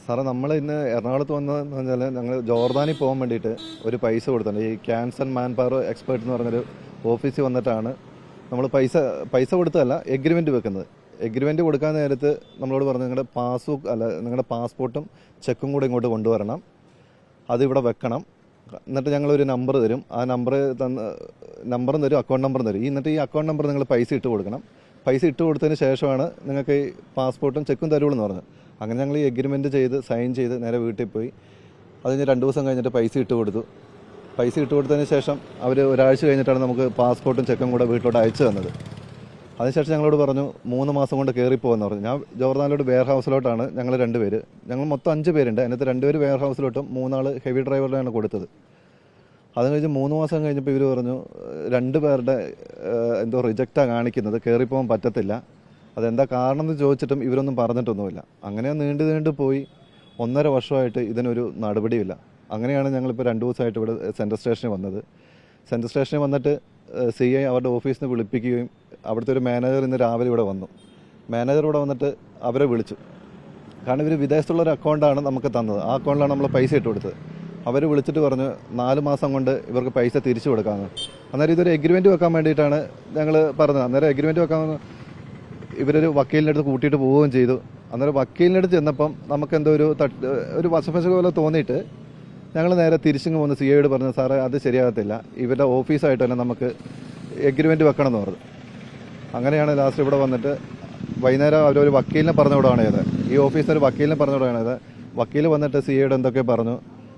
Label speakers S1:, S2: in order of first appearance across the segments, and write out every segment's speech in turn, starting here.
S1: സാറേ, നമ്മൾ ഇന്ന് എറണാകുളത്ത് വന്നതെന്ന് പറഞ്ഞാൽ ഞങ്ങൾ ജോർദാനിൽ പോകാൻ വേണ്ടിയിട്ട് ഒരു പൈസ കൊടുത്തിട്ടുണ്ട്. ഈ ക്യാൻസർ മാൻ പവർ എക്സ്പേർട്ട് എന്ന് പറഞ്ഞൊരു ഓഫീസിൽ വന്നിട്ടാണ് നമ്മൾ പൈസ കൊടുത്തതല്ല, എഗ്രിമെൻ്റ് വെക്കുന്നത്. എഗ്രിമെൻ്റ് കൊടുക്കാൻ നേരത്ത് നമ്മളോട് പറഞ്ഞു നിങ്ങളുടെ പാസ്പോർട്ടും ചെക്കും കൂടെ ഇങ്ങോട്ട് കൊണ്ടുവരണം, അതിവിടെ വെക്കണം. എന്നിട്ട് ഞങ്ങളൊരു നമ്പർ തരും, ആ നമ്പറും തരും, അക്കൗണ്ട് നമ്പറും തരും. എന്നിട്ട് ഈ അക്കൗണ്ട് നമ്പർ നിങ്ങൾ പൈസ ഇട്ട് കൊടുക്കണം. പൈസ ഇട്ട് കൊടുത്തതിന് ശേഷമാണ് നിങ്ങൾക്ക് ഈ പാസ്പോർട്ടും ചെക്കും തരുള്ളൂ എന്ന് പറഞ്ഞു. അങ്ങനെ ഞങ്ങൾ ഈ എഗ്രിമെൻറ്റ് ചെയ്ത് സൈൻ ചെയ്ത് നേരെ വീട്ടിൽ പോയി. അതിന് 2 ദിവസം കഴിഞ്ഞിട്ട് പൈസ ഇട്ട് കൊടുത്തു. പൈസ ഇട്ട് കൊടുത്തതിന് ശേഷം അവർ ഒരാഴ്ച കഴിഞ്ഞിട്ടാണ് നമുക്ക് പാസ്പോർട്ടും ചെക്കും കൂടെ വീട്ടിലോട്ട് അയച്ചു തന്നത്. അതിനുശേഷം ഞങ്ങളോട് പറഞ്ഞു 3 മാസം കൊണ്ട് കയറിപ്പോകുമെന്ന് പറഞ്ഞു. ഞാൻ ജോർദാനിലോട്ട് വെയർ ഹൗസിലോട്ടാണ് ഞങ്ങൾ 2 പേര്, ഞങ്ങൾ മൊത്തം 5 പേരുണ്ട്. അതിനകത്ത് 2 പേര് വെയർ ഹൗസിലോട്ടും 3 ആൾ ഹെവി ഡ്രൈവറിനാണ് കൊടുത്തത്. അത് കഴിഞ്ഞ് 3 മാസം കഴിഞ്ഞപ്പോൾ ഇവർ പറഞ്ഞു 2 പേരുടെ എന്തോ റിജക്റ്റാണ് കാണിക്കുന്നത്, കയറിപ്പോകാൻ പറ്റത്തില്ല. അതെന്താ കാരണം എന്ന് ചോദിച്ചിട്ടും ഇവരൊന്നും പറഞ്ഞിട്ടൊന്നുമില്ല. അങ്ങനെ നീണ്ടു പോയി 1.5 വർഷമായിട്ട് ഇതിനൊരു നടപടിയില്ല. അങ്ങനെയാണ് ഞങ്ങളിപ്പോൾ 2 ദിവസമായിട്ട് ഇവിടെ സെൻട്രൽ സ്റ്റേഷനിൽ വന്നത്. സെൻട്രൽ സ്റ്റേഷനിൽ വന്നിട്ട് CI അവരുടെ ഓഫീസിൽ നിന്ന് വിളിപ്പിക്കുകയും അവിടുത്തെ ഒരു മാനേജർ ഇന്ന് രാവിലെ ഇവിടെ വന്നു. മാനേജർ ഇവിടെ വന്നിട്ട് അവരെ വിളിച്ചു. കാരണം ഇവർ വിദേശത്തുള്ളൊരു അക്കൗണ്ടാണ് നമുക്ക് തന്നത്, ആ അക്കൗണ്ടിലാണ് നമ്മൾ പൈസ ഇട്ട് കൊടുത്തത്. അവർ വിളിച്ചിട്ട് പറഞ്ഞു 4 മാസം കൊണ്ട് ഇവർക്ക് പൈസ തിരിച്ചു കൊടുക്കാമെന്ന്. അന്നേരം ഇതൊരു എഗ്രിമെൻറ്റ് വെക്കാൻ വേണ്ടിയിട്ടാണ് ഞങ്ങൾ പറഞ്ഞത്. അന്നേരം എഗ്രിമെൻറ്റ് വെക്കാൻ ഇവരൊരു വക്കീലിൻ്റെ അടുത്ത് കൂട്ടിയിട്ട് പോവുകയും ചെയ്തു. അന്നേരം വക്കീലിൻ്റെ അടുത്ത് ചെന്നപ്പം നമുക്കെന്തോ ഒരു വശപ്പശ പോലെ തോന്നിയിട്ട് ഞങ്ങൾ നേരെ തിരിച്ചിങ്ങ് പോകുന്ന CIയോട് പറഞ്ഞു, സാറേ അത് ശരിയാകത്തില്ല, ഇവരുടെ ഓഫീസായിട്ട് തന്നെ നമുക്ക് എഗ്രിമെൻറ്റ് വെക്കണം എന്ന് പറഞ്ഞു. അങ്ങനെയാണ് ലാസ്റ്റ് ഇവിടെ വന്നിട്ട് വൈകുന്നേരം അവരൊരു വക്കീലിനെ പറഞ്ഞുവിടുകയാണ് ചെയ്തത്. ഈ ഓഫീസിൽ ഒരു വക്കീലിനെ പറഞ്ഞുവിടുകയാണ് ചെയ്തത്. വക്കീൽ വന്നിട്ട് CIയോട് എന്തൊക്കെ പറഞ്ഞു.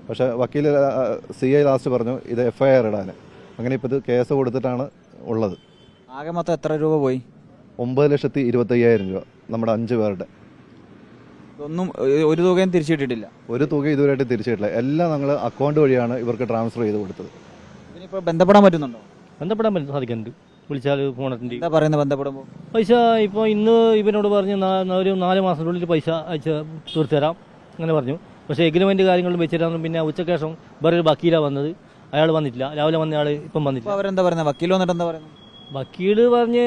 S1: പക്ഷേ CI ലാസ്റ്റ് പറഞ്ഞു ഇത് FIR ഇടാൻ. അങ്ങനെ ഇപ്പോൾ ഇത് കേസ് കൊടുത്തിട്ടാണ് ഉള്ളത്.
S2: ആകെ മൊത്തം എത്ര രൂപ പോയി?
S1: 9,25,000 രൂപ നമ്മുടെ 5 പേരുടെ.
S2: ഇതൊന്നും ഒരു തുകയും തിരിച്ചിട്ടിട്ടില്ല?
S1: ഒരു തുക ഇതുവരെയായിട്ട് തിരിച്ചിട്ടില്ല. എല്ലാം ഞങ്ങൾ അക്കൗണ്ട് വഴിയാണ് ഇവർക്ക് ട്രാൻസ്ഫർ ചെയ്ത് കൊടുത്തത്.
S2: ഇതിനിപ്പോൾ ബന്ധപ്പെടാൻ പറ്റുന്നുണ്ടോ?
S3: ബന്ധപ്പെടാൻ സാധിക്കുന്നുണ്ട്. വിളിച്ചാൽ ഫോണത്തിൻ്റെ
S2: എന്താ പറയുന്നത് ബന്ധപ്പെടുമ്പോൾ?
S3: പൈസ ഇപ്പോൾ ഇന്ന് ഇവനോട് പറഞ്ഞ് ഒരു 4 മാസത്തിനുള്ളിൽ പൈസ അയച്ച് തീർത്തുതരാം അങ്ങനെ പറഞ്ഞു. പക്ഷേ എഗ്രിമെൻറ്റ് കാര്യങ്ങളും വെച്ചിട്ടാണ്. പിന്നെ ഉച്ചയ്ക്ക് ശേഷം വേറൊരു വക്കീലാണ് വന്നത്, അയാൾ വന്നിട്ടില്ല. രാവിലെ വന്ന ആൾ ഇപ്പം വന്നിട്ടില്ല.
S2: അവരെന്താ പറയുന്നത്? വക്കീൽ വന്നിട്ട് എന്താ പറയുന്നത്?
S3: വക്കീൽ പറഞ്ഞ്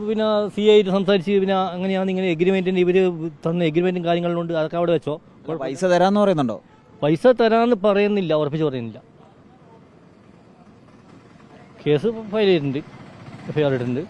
S3: പിന്നെ CI സംസാരിച്ച് പിന്നെ അങ്ങനെയാണ് ഇങ്ങനെ എഗ്രിമെൻറ്റിൻ്റെ ഇവർ തന്ന എഗ്രിമെൻറ്റും കാര്യങ്ങളുണ്ട്, അതൊക്കെ അവിടെ വെച്ചോ.
S2: പൈസ തരാമെന്ന് പറയുന്നുണ്ടോ?
S3: പൈസ തരാമെന്ന് പറയുന്നില്ല, ഉറപ്പിച്ച് പറയുന്നില്ല. കേസ് ഫയൽ ചെയ്തിട്ടുണ്ട്, FIR ഇട്ടിട്ടുണ്ട്.